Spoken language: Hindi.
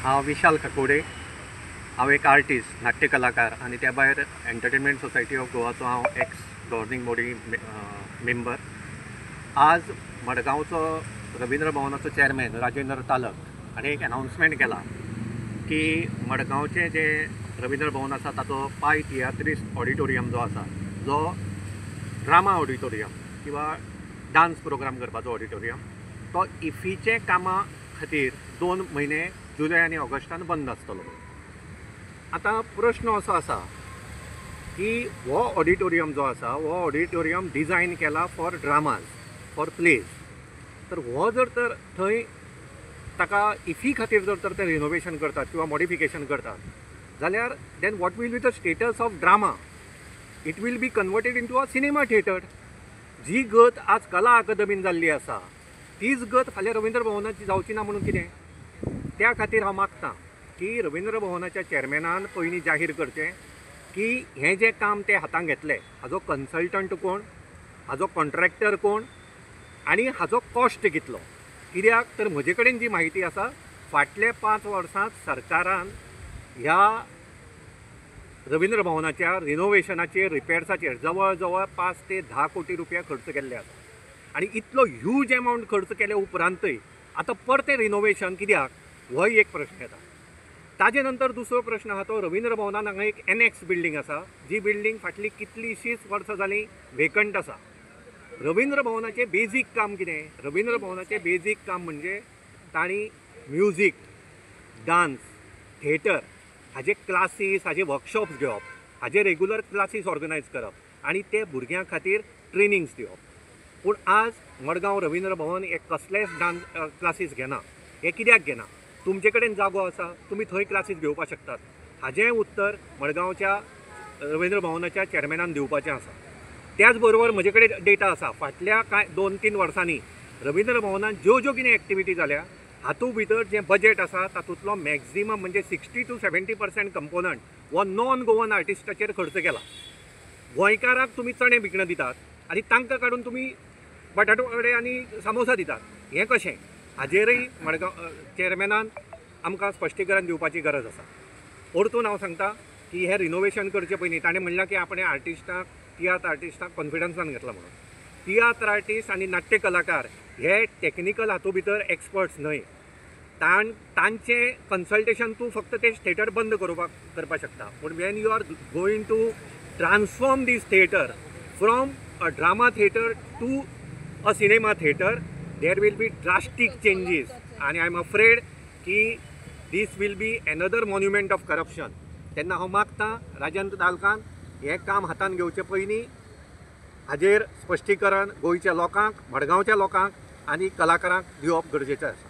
हांव विशाल काकोडे। हांव एक आर्टिस्ट, नाट्य कलाकार आनी त्या भायर एंटरटेनमेंट सोसायटी ऑफ गोवाचो हांव एक्स गव्हर्निंग बॉडी मेंबर। आज मडगांवचो रवींद्र भवनाचो चेअरमॅन राजेंद्र तालक हाणें एक अनाउन्समेंट केला की मडगांवचें जे रवींद्र भवन आसा ताचो पाय तियात्रीस्ट ऑडिटोरियम जो आसा, जो ड्रामा ऑडिटोरियम किंवा डान्स प्रोग्राम करपाचो ऑडिटोरियम, तो इफीचे कामां खातीर 2 म्हयने जुलय आनी ऑगस्टान बंद आसतलो। आतां प्रश्न असो आसा की हो ऑडिटोरियम जो आसा, हो ऑडिटोरियम डिजायन केला फॉर ड्रामाज, फॉर प्लेज। तर हो जर तर थंय ताका इफी खातीर जर तर ते रिनोवेशन करतात किंवा मॉडिफिकेशन करतात जाल्यार then what will be the status of drama? It will be converted into a cinema theatre. जी गत आज कला अकादमीन जाल्ली आसा तीच गत फाल्यां रवींद्र भवनाची जावची ना म्हणून कितें? त्या खातीर हांव मागतां की रवींद्र भवनाच्या चेअरमॅनान पयलीं जाहीर करचें की हें जें काम ते हातांत घेतलें हाजो कन्सल्टंट कोण, हाजो कॉन्ट्रॅक्टर कोण आनी हाजो कॉस्ट कितलो। कित्याक तर म्हजे कडेन जी म्हायती आसा, फाटल्या 5 वर्सांत सरकारान ह्या रवींद्र भवनाच्या रिनोवेशनाचेर, रिपेर्साचेर जवळ जवळ 5 ते 10 कोटी रुपया खर्च केल्ले आसा। आनी इतलो ह्यूज एमावंट खर्च केल्या उपरांतय आतां परतें रिनोवेशन कित्याक, हो एक प्रश्न येता। ताजे नंतर दुसरो प्रश्न आसा तो रवींद्र भवनान हांगा एक एनेक्स बिल्डींग आसा, जी बिल्डींग फाटली कितलीशींच वर्सां जालीं वेकंट आसा। रवींद्र भवनाचें बेजीक काम कितें? रवींद्र भवनाचें बेजीक काम म्हणजे तांणी म्युजीक, डान्स, थिएटर हाजे क्लासीस, हाजे वर्कशॉप्स घेवप, हाजे रेग्युलर क्लासीस ऑर्गनायज करप आनी ते भुरग्यां खातीर ट्रेनिंग्स दिवप। पूण आज मडगांव रवींद्र भवन एक कसलेच डान्स क्लासीस घेना। हे कित्याक घेना? तुमचे कडेन जागो आसा, तुमी थंय क्लासीस घेवपाक शकतात। हाजें उत्तर मडगांवच्या रवींद्र भवनाच्या चेअरमॅनान दिवपाचें आसा। त्याच बरोबर म्हजे कडेन डेटा आसा, फाटल्या 2-3 वर्सांनी रवींद्र भवनान ज्यो ज्यो कितें एक्टिविटी जाल्या हातूंत भितर जें बजेट आसा तातूंतलो मॅक्झिमम म्हणजे 60 to 70% कंपोनंट हो नॉन गोवन आर्टिस्टाचेर खर्च केला। गोंयकाराक तुमी चणे भिकणं दितात आनी तांकां काडून तुमी बटाटो वडे आनी सामोसा दितात, हें कशें? हाजेरय मडगांव चेअरमॅनान आमकां स्पश्टीकरण दिवपाची गरज आसा। परतून हांव सांगता की हें रिनोवेशन करचे पयलीं ताणें म्हणलां की आपणे आर्टिस्टांक, तियात्र आर्टिस्टांक कॉन्फिडन्सान घेतला म्हणून। तियात्र आर्टिस्ट आनी नाट्य कलाकार हे टॅक्निकल हातूंत भितर एक्सपर्ट्स न्हय। तांचें कन्सल्टेशन तूं फक्त ते थिएटर बंद करपाक शकता। पूण when you are going to transform these theatre from a drama theatre to a cinema theatre, there will be drastic changes and I am afraid की this will be another monument of corruption। तेन्ना हांव मागतां राजेंद्र तालकान हें काम हातान घेवचे पयलीं हाजेर स्पश्टीकरण गोंयच्या लोकांक, मडगांवच्या लोकांक आनी कलाकारांक दिवप गरजेचें आसा।